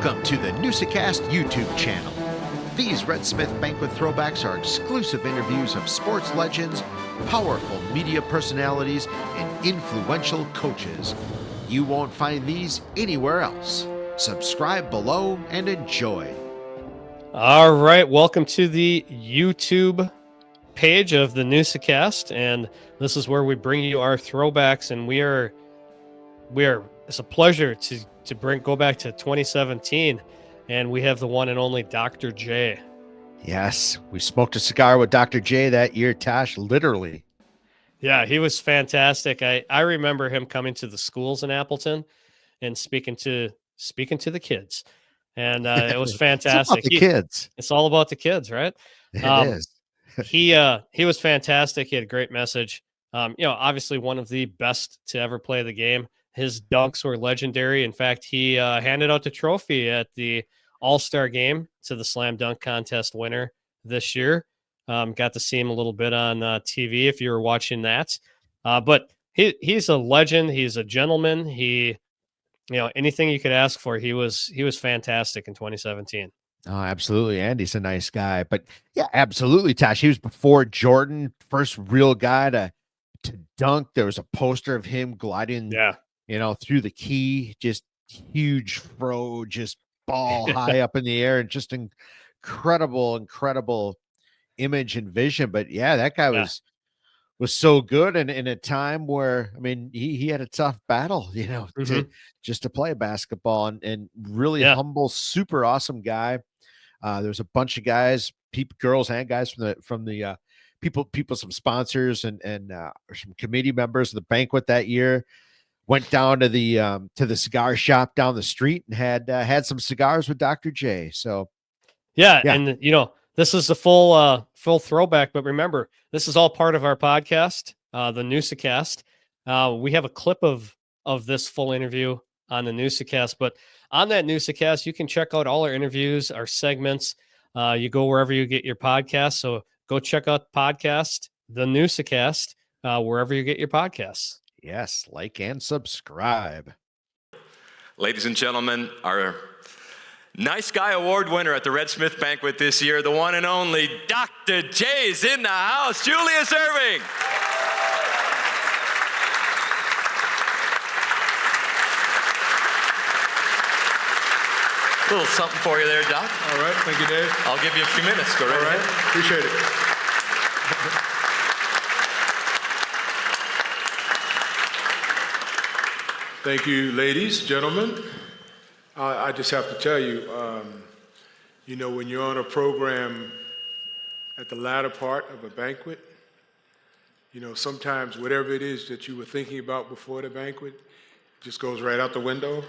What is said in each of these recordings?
Welcome to the Newsa-Cast YouTube channel. These Red Smith Banquet throwbacks are exclusive interviews of sports legends, powerful media personalities, and influential coaches. You won't find these anywhere else. Subscribe below and enjoy. All right, welcome to the YouTube page of the Newsa-Cast, and this is where we bring you our throwbacks, and we are it's a pleasure to go back to 2017, and we have the one and only Dr. J. Yes, we smoked a cigar with Dr. J that year, Tash, literally. Yeah, he was fantastic. I remember him coming to the schools in Appleton and speaking to the kids, and it was fantastic. It's about the kids. It's all about the kids, right? It is. He was fantastic. He had a great message. Obviously one of the best to ever play the game. His dunks were legendary. In fact, he handed out the trophy at the All-Star game to the slam dunk contest winner this year. Got to see him a little bit on TV if you were watching that. But he's a legend. He's a gentleman. Anything you could ask for, he was fantastic in 2017. Oh, absolutely. Andy's a nice guy. But yeah, absolutely, Tash. He was before Jordan, first real guy to dunk. There was a poster of him gliding, through the key, just huge fro, just ball high up in the air, and just incredible image and vision. But yeah, that guy was so good, and in a time where, I mean, he had a tough battle, to play basketball, and really humble, super awesome guy. There's a bunch of guys, girls and guys from the some sponsors and some committee members of the banquet that year went down to the cigar shop down the street and had some cigars with Dr. J. So and this is the full throwback, but remember, this is all part of our podcast, the Newsa-Cast. We have a clip of this full interview on the Newsa-Cast, but on that Newsa-Cast, you can check out all our interviews, our segments. You go wherever you get your podcasts. So go check out the podcast, the Newsa-Cast, wherever you get your podcasts. Yes, like and subscribe. Ladies and gentlemen, our Nice Guy Award winner at the Red Smith Banquet this year, the one and only Dr. J is in the house, Julius Erving. A little something for you there, Doc. All right, thank you, Dave. I'll give you a few minutes. Go right ahead. Appreciate it. Thank you, ladies, gentlemen. I just have to tell you, when you're on a program at the latter part of a banquet, sometimes whatever it is that you were thinking about before the banquet just goes right out the window.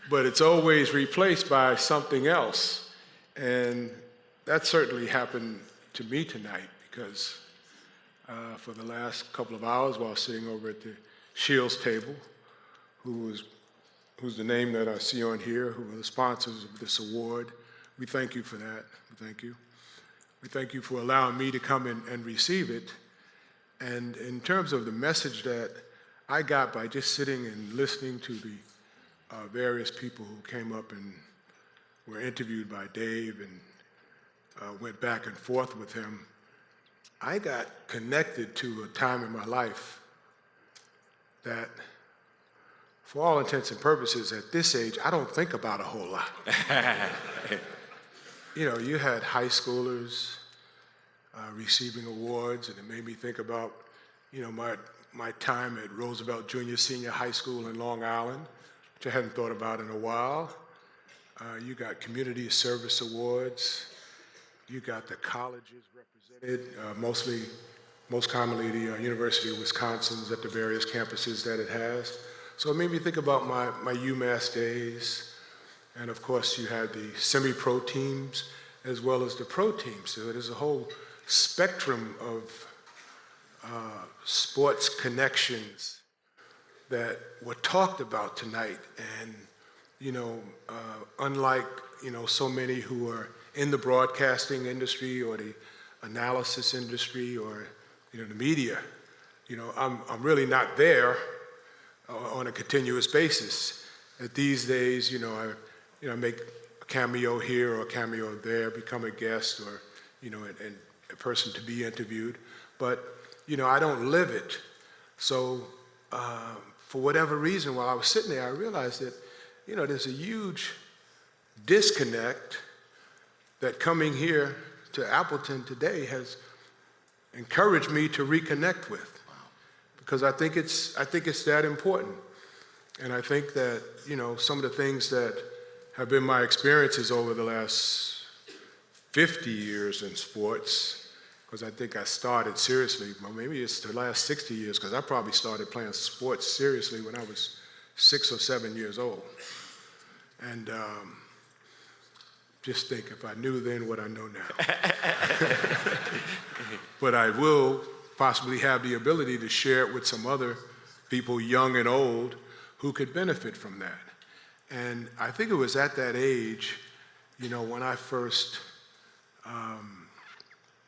But it's always replaced by something else. And that certainly happened to me tonight, because for the last couple of hours while sitting over at the Shields table, who's the name that I see on here, who are the sponsors of this award, we thank you for that. Thank you. We thank you for allowing me to come in and receive it. And in terms of the message that I got by just sitting and listening to the various people who came up and were interviewed by Dave and went back and forth with him, I got connected to a time in my life that, for all intents and purposes, at this age, I don't think about a whole lot. You had high schoolers receiving awards, and it made me think about, my time at Roosevelt Junior Senior High School in Long Island, which I hadn't thought about in a while. You got community service awards. You got the colleges represented, most commonly the University of Wisconsin's at the various campuses that it has. So it made me think about my UMass days. And of course, you had the semi-pro teams as well as the pro teams. So there's a whole spectrum of sports connections that were talked about tonight. And, unlike, so many who are in the broadcasting industry or the analysis industry or, the media, I'm really not there on a continuous basis. that these days, I make a cameo here or a cameo there, become a guest or, and a person to be interviewed. But, I don't live it. So for whatever reason, while I was sitting there, I realized that, there's a huge disconnect that coming here to Appleton today has encouraged me to reconnect with, because I think it's that important. And I think that, some of the things that have been my experiences over the last 50 years in sports, because I think I started seriously, well, maybe it's the last 60 years, because I probably started playing sports seriously when I was 6 or 7 years old. And just think, if I knew then what I know now. But I will possibly have the ability to share it with some other people, young and old, who could benefit from that. And I think it was at that age, when I first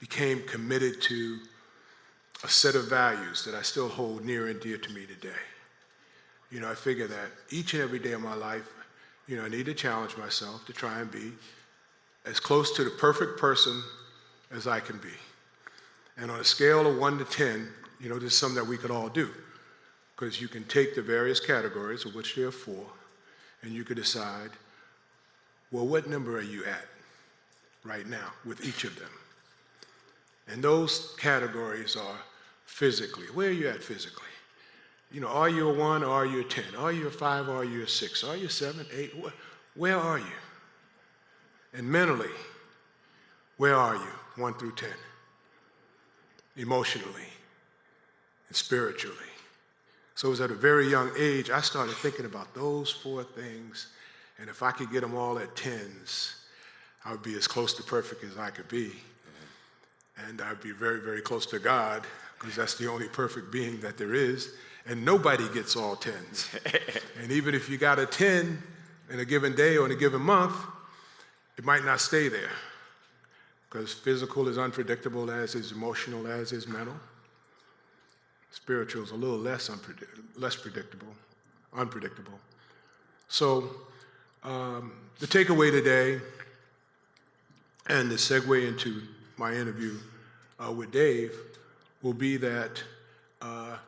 became committed to a set of values that I still hold near and dear to me today. I figure that each and every day of my life, I need to challenge myself to try and be as close to the perfect person as I can be. And on a scale of 1 to 10, this is something that we could all do, because you can take the various categories, of which there are 4, and you could decide, well, what number are you at right now with each of them? And those categories are physically. Where are you at physically? Are you a 1 or are you a 10? Are you a 5 or are you a 6? Are you 7, 8? Where are you? And mentally, where are you, 1 through 10? Emotionally and spiritually. So it was at a very young age, I started thinking about those 4 things, and if I could get them all at 10s, I would be as close to perfect as I could be. And I'd be very, very close to God, because that's the only perfect being that there is, and nobody gets all 10s. And even if you got a 10 in a given day or in a given month, it might not stay there, because physical is unpredictable, as is emotional, as is mental. Spiritual is a little less unpredictable. So the takeaway today, and the segue into my interview with Dave, will be that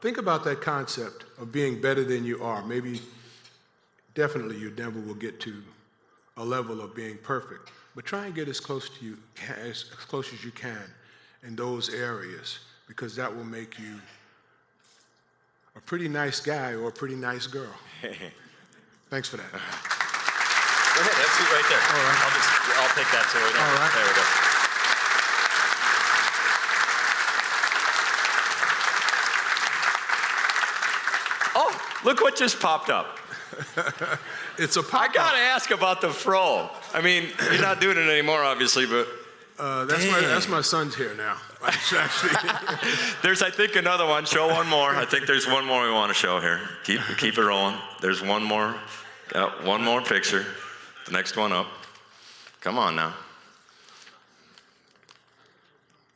think about that concept of being better than you are. Maybe, definitely, you never will get to a level of being perfect, but try and get as close to you as close as you can in those areas, because that will make you a pretty nice guy or a pretty nice girl. Thanks for that. Go ahead, that's it right there. All right. I'll take that so we don't. All right. There we go. Oh, look what just popped up. It's a pop-up. I gotta ask about the fro. I mean, you're not doing it anymore, obviously, but that's my son's hair now. Actually, there's, I think, another one. Show one more. I think there's one more we want to show here. Keep it rolling. There's one more. One more picture. The next one up. Come on now.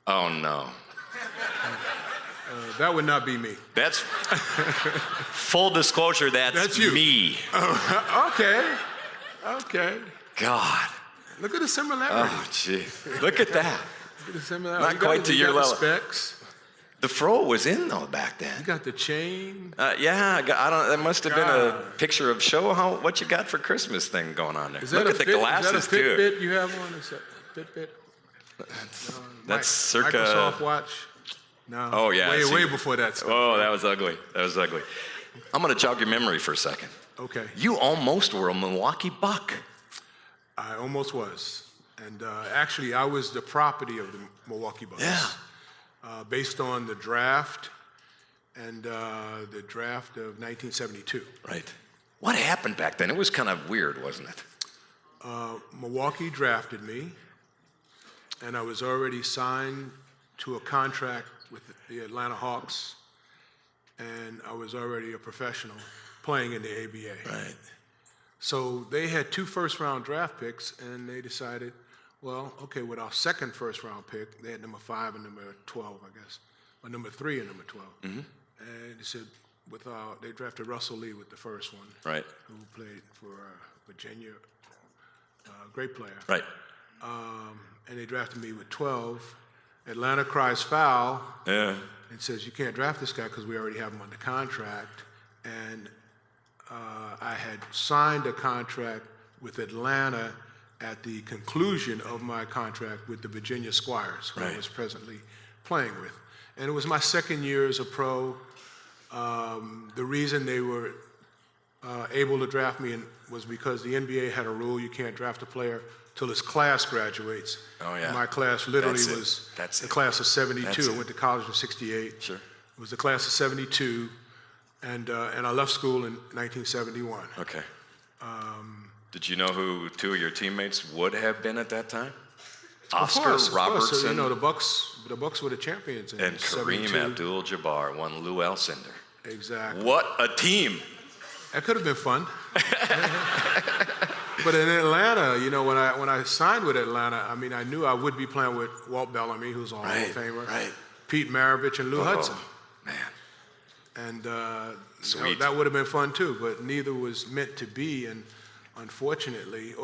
Oh no. That would not be me. That's full disclosure. That's you. Me. Okay. God. Look at the similarity. Oh, gee. Look at that. Look at the similarity. Not quite to your level. The specs. The fro was in though back then. You got the chain. Yeah, I don't. That must have been a picture of show what you got for Christmas thing going on there. Look at the glasses too. Is that a Fitbit you have on? Is that Fitbit? That's circa. Microsoft watch. No. Oh yeah. Way before that stuff. Oh, that was ugly. I'm gonna jog your memory for a second. Okay. You almost were a Milwaukee Buck. I almost was, and actually, I was the property of the Milwaukee Bucks. Yeah. Based on the draft, and the draft of 1972. Right. What happened back then? It was kind of weird, wasn't it? Milwaukee drafted me, and I was already signed to a contract with the Atlanta Hawks, and I was already a professional playing in the ABA. Right. So they had 2 first-round draft picks, and they decided, well, okay, with our second first-round pick, they had number 5 and number 12, I guess, or number 3 and number 12. Mm-hmm. And they said, they drafted Russell Lee with the first one. Right. Who played for Virginia. Great player. Right. And they drafted me with 12. Atlanta cries foul. Yeah. And says, you can't draft this guy because we already have him under contract. And I had signed a contract with Atlanta at the conclusion of my contract with the Virginia Squires, who I was presently playing with. And it was my second year as a pro. The reason they were able to draft me was because the NBA had a rule you can't draft a player till his class graduates. Oh, yeah. And my class literally was the class of 72. I went to college in 68. Sure. It was the class of 72, and I left school in 1971. Okay. Did you know who two of your teammates would have been at that time? Oscar Robertson. So, you know, the Bucks were the champions in and Kareem 72. Abdul-Jabbar won Lou Alcindor. Exactly. What a team! That could have been fun. But in Atlanta, you know, when I signed with Atlanta, I mean, I knew I would be playing with Walt Bellamy, who's a Hall of Famer, Pete Maravich, and Lou Hudson. Man. And you know, that would have been fun too, but neither was meant to be. And unfortunately,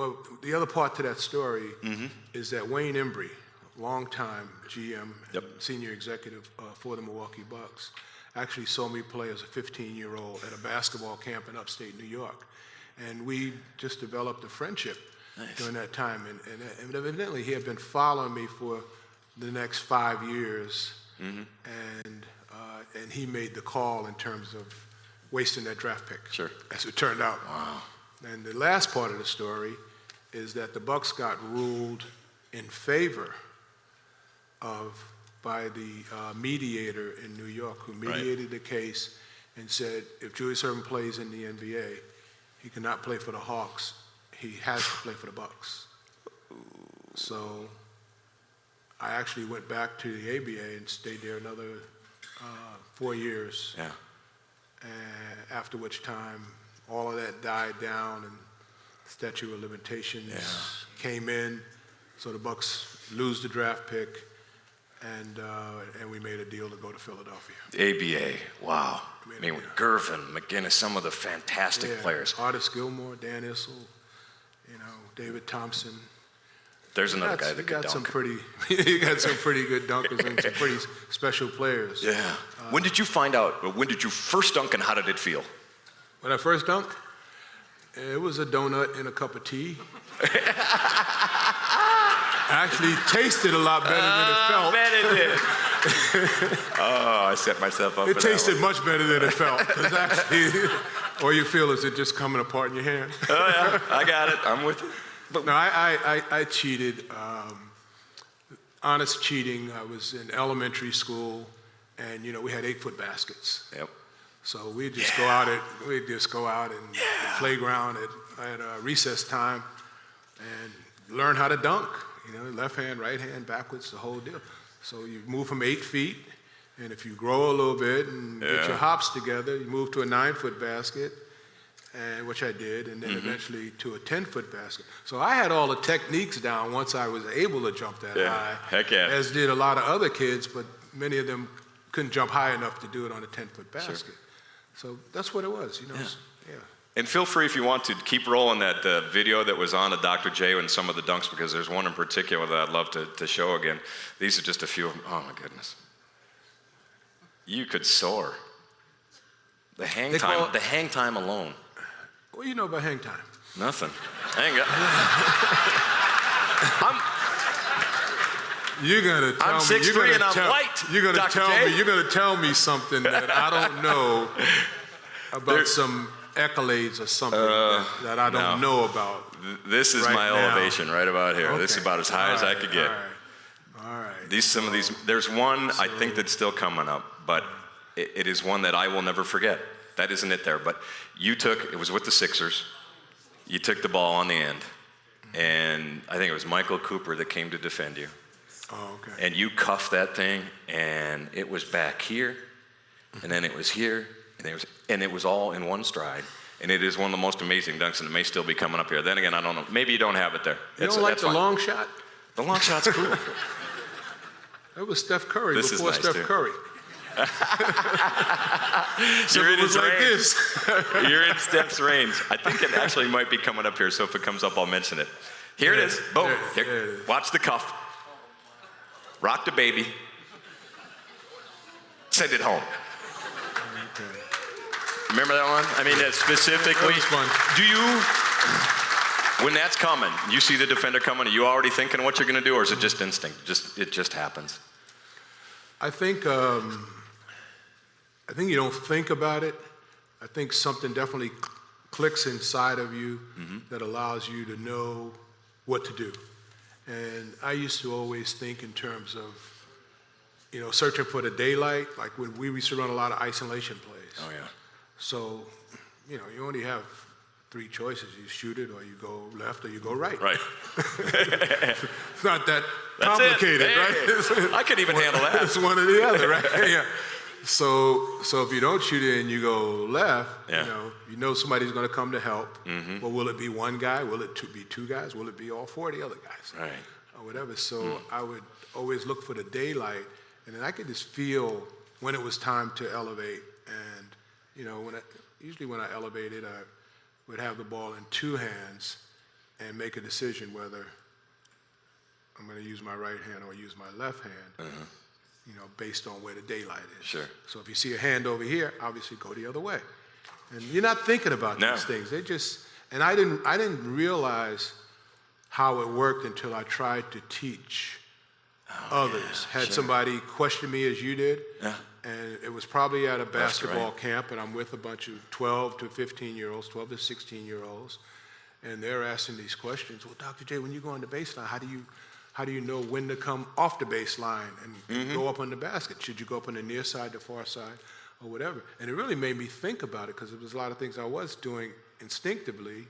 the other part to that story is that Wayne Embry, longtime GM, senior executive for the Milwaukee Bucks, actually saw me play as a 15-year-old at a basketball camp in upstate New York. And we just developed a friendship during that time. And evidently he had been following me for the next 5 years. And he made the call in terms of wasting that draft pick, as it turned out. Wow. And the last part of the story is that the Bucks got ruled in favor by the mediator in New York, who mediated the case and said, if Julius Erving plays in the NBA, he cannot play for the Hawks. He has to play for the Bucks. So I actually went back to the ABA and stayed there another 4 years. Yeah. After which time, all of that died down and statute of limitations came in. So the Bucks lose the draft pick, and we made a deal to go to Philadelphia. ABA, wow. I mean, with Gervin, McGinnis, some of the fantastic players. Artis Gilmore, Dan Issel, you know, David Thompson. There's another guy that could dunk. You got some pretty good dunkers and some pretty special players. Yeah. When did you find out? When did you first dunk, and how did it feel? When I first dunked, it was a donut in a cup of tea. Actually tasted a lot better than it felt. I bet it did. I set myself up. It tasted much better than it felt. Actually, all you feel is it just coming apart in your hand. Oh yeah, I got it. I'm with you. But no, I cheated. Honest cheating. I was in elementary school, and you know we had 8-foot baskets. Yep. So we'd just go out in the playground at recess time and learn how to dunk. You know, left hand, right hand, backwards, the whole deal. So you move from 8 feet, and if you grow a little bit and get your hops together, you move to a 9-foot basket, and which I did, and then eventually to a 10-foot basket. So I had all the techniques down once I was able to jump that high. Heck yeah. As did a lot of other kids, but many of them couldn't jump high enough to do it on a 10-foot basket. Sure. So that's what it was, you know. And feel free, if you want to, keep rolling that video that was on of Dr. J and some of the dunks, because there's one in particular that I'd love to show again. These are just a few of them. Oh, my goodness. You could soar. The hang time alone. What do you know about hang time? Nothing. Hang on. You're gonna tell I'm 6'3" and I'm white. You're gonna J. tell me something that I don't know about some accolades or something that I don't know about. This is my elevation right about here. Okay. This is about as high as I could get. All right. Some of these. There's one I think that's still coming up, but it is one that I will never forget. That isn't it there, but it was with the Sixers. You took the ball on the end, and I think it was Michael Cooper that came to defend you. Oh, okay. And you cuffed that thing, and it was back here, and then it was here, and it was all in one stride. And it is one of the most amazing dunks, and it may still be coming up here. Then again, I don't know. Maybe you don't have it there. You don't like the long shot? The long shot's cool. That was Steph Curry before Steph Curry. You're in his like range. this. You're in Steph's range. I think it actually might be coming up here, so if it comes up, I'll mention it. Here it is. Boom. Here. Watch the cuff. Rock the baby. Send it home. Okay. Remember that one? I mean, specifically. That was fun. Do you, when that's coming, you see the defender coming, are you already thinking what you're going to do, or is it just instinct? It just happens? I think you don't think about it. I think something definitely clicks inside of you that allows you to know what to do. And I used to always think in terms of, searching for the daylight, like when we used to run a lot of isolation plays. Oh, yeah. So, you only have 3 choices. You shoot it, or you go left, or you go right. Right. It's not that That's complicated, it. right? I could even handle that. It's one or the other, right? Yeah. So if you don't shoot it and you go left, you know somebody's going to come to help. Well, will it be one guy? Will it be 2 guys? Will it be all 4 of the other guys? Right. Or whatever. So I would always look for the daylight, and then I could just feel when it was time to elevate. And usually when I elevated, I would have the ball in 2 hands and make a decision whether I'm going to use my right hand or use my left hand. Based on where the daylight is. Sure. So if you see a hand over here, obviously go the other way. And you're not thinking about these things. They just, and I didn't realize how it worked until I tried to teach others. Had somebody question me as you did. Yeah. And it was probably at a basketball camp, and I'm with a bunch of 12 to 15-year-olds, 12 to 16-year-olds, and they're asking these questions. Well, Dr. J, when you go on the baseline, how do you know when to come off the baseline and go up on the basket? Should you go up on the near side, the far side, or whatever? And it really made me think about it, because there was a lot of things I was doing instinctively,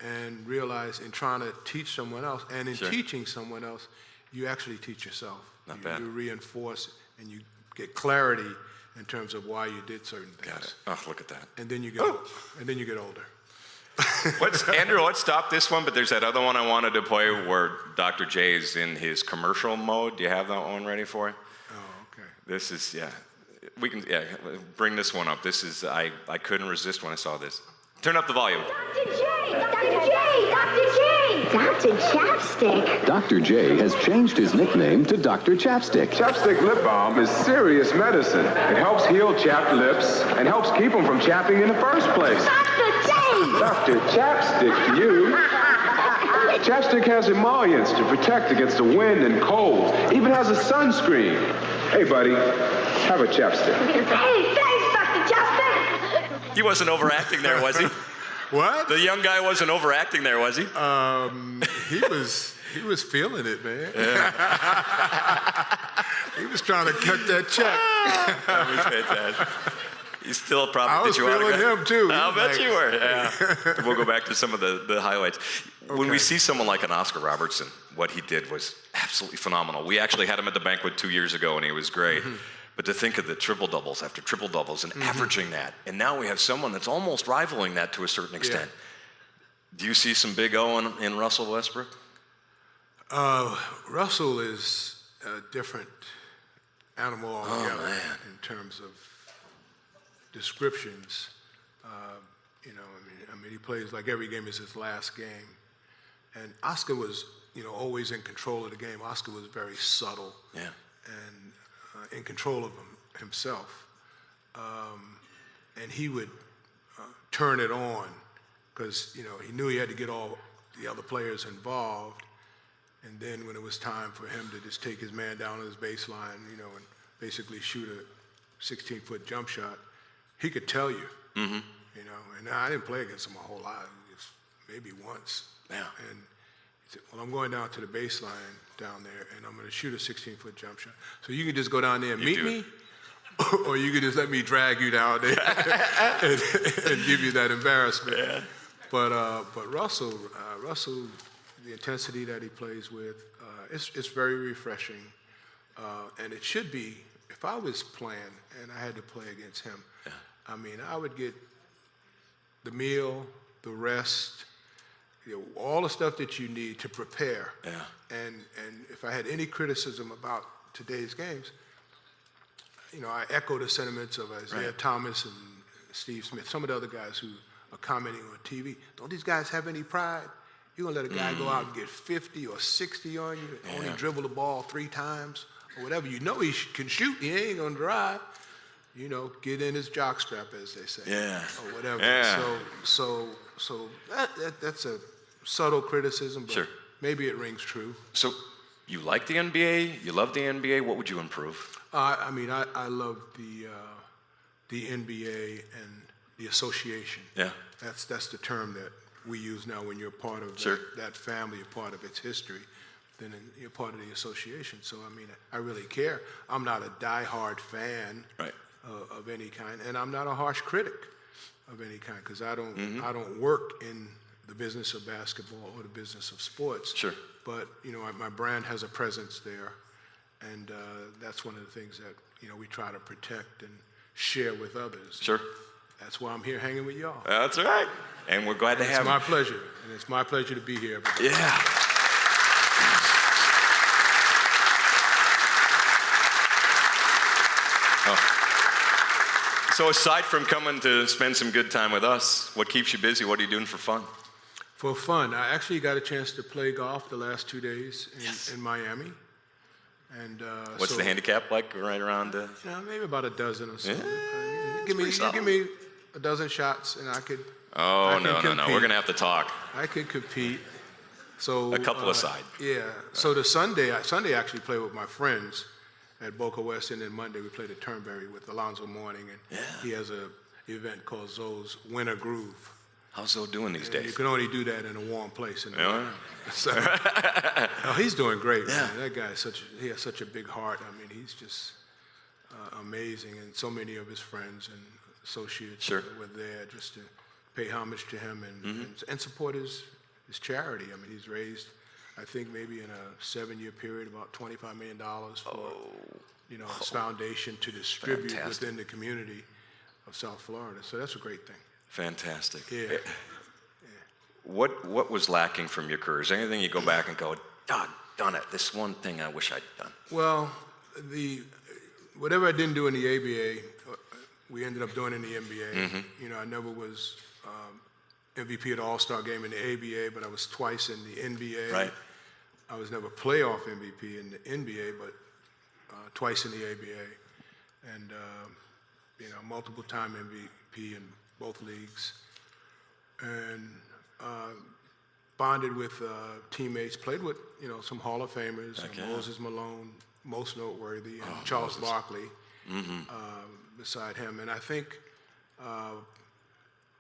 and realized in trying to teach someone else, and in teaching someone else, you actually teach yourself. Not bad. You reinforce, and you get clarity in terms of why you did certain things. Got it. Oh, look at that. And then you get older. Andrew, let's stop this one, but there's that other one I wanted to play where Dr. J is in his commercial mode. Do you have that one ready for you? Oh, okay. This is, we can, bring this one up. This is, I couldn't resist when I saw this. Turn up the volume. Dr. J! Dr. J! Dr. J! Dr. Chapstick. Dr. J has changed his nickname to Dr. Chapstick. Chapstick lip balm is serious medicine. It helps heal chapped lips and helps keep them from chapping in the first place. Dr. J! Dr. Chapstick to you. Chapstick has emollients to protect against the wind and cold. Even has a sunscreen. Hey, buddy, have a chapstick. Hey, thanks, Dr. Chapstick! He wasn't overacting there, was he? What? The young guy wasn't overacting there, was he? He was feeling it, man. Yeah. He was trying to cut that check. That was fantastic. He's still probably. I was feeling him too. I'll bet you were. Yeah. We'll go back to some of the highlights. Okay. When we see someone like an Oscar Robertson, what he did was absolutely phenomenal. We actually had him at the banquet 2 years ago, and he was great. But to think of the triple doubles after triple doubles and averaging that, and now we have someone that's almost rivaling that to a certain extent. Yeah. Do you see some big O in Russell Westbrook? Russell is a different animal altogether in terms of descriptions. I mean, he plays like every game is his last game. And Oscar was, always in control of the game. Oscar was very subtle and in control of himself. And he would turn it on because, he knew he had to get all the other players involved. And then when it was time for him to just take his man down on his baseline, and basically shoot a 16-foot jump shot, he could tell you, and I didn't play against him a whole lot, just maybe once. Yeah. And he said, well, I'm going down to the baseline down there, and I'm going to shoot a 16-foot jump shot. So you can just go down there and meet me, or you can just let me drag you down there and give you that embarrassment. Yeah. But Russell, the intensity that he plays with, it's very refreshing. And it should be, if I was playing and I had to play against him, I mean, I would get the meal, the rest, all the stuff that you need to prepare. And if I had any criticism about today's games, I echo the sentiments of Isaiah Thomas and Steve Smith, some of the other guys who are commenting on TV. Don't these guys have any pride? You're gonna let a guy go out and get 50 or 60 on you, and only dribble the ball 3 times or whatever. You know he can shoot, he ain't gonna drive. Get in his jockstrap, as they say, or whatever. Yeah. So that's a subtle criticism, but maybe it rings true. So you like the NBA? You love the NBA? What would you improve? I love the NBA and the association. Yeah. That's the term that we use now when you're part of that family, you're part of its history, then you're part of the association. So, I really care. I'm not a diehard fan of any kind, and I'm not a harsh critic of any kind, because I don't work in the business of basketball or the business of sports. Sure. But, my brand has a presence there, and that's one of the things that, we try to protect and share with others. Sure. That's why I'm here hanging with y'all. That's right. And we're glad to have you. It's my pleasure. And it's my pleasure to be here. Yeah. So aside from coming to spend some good time with us, what keeps you busy? What are you doing for fun? For fun, I actually got a chance to play golf the last 2 days in Miami. And what's the handicap like right around? Maybe about a dozen or so. Yeah, give me a dozen shots, and I could. Oh, no. We're going to have to talk. I could compete. So a couple aside. Yeah. So the Sunday I actually played with my friends at Boca West, and then Monday we played at Turnberry with Alonzo Mourning, and he has an event called Zoe's Winter Groove. How's Zoe doing these days? You can only do that in a warm place. So, he's doing great, man. That guy he has such a big heart. He's just amazing, and so many of his friends and associates were there just to pay homage to him and support his charity. He's raised, I think maybe in a 7-year period, about $25 million for his foundation to distribute within the community of South Florida. So that's a great thing. Fantastic. Yeah. What was lacking from your career? Is there anything you go back and go, done it, this one thing I wish I'd done? Well, whatever I didn't do in the ABA, we ended up doing in the NBA. Mm-hmm. I never was MVP at the All-Star game in the ABA, but I was twice in the NBA. Right. I was never playoff MVP in the NBA, but twice in the ABA. And, multiple-time MVP in both leagues. And bonded with teammates, played with, some Hall of Famers, Moses Malone, most noteworthy, and Charles Barkley beside him. And I think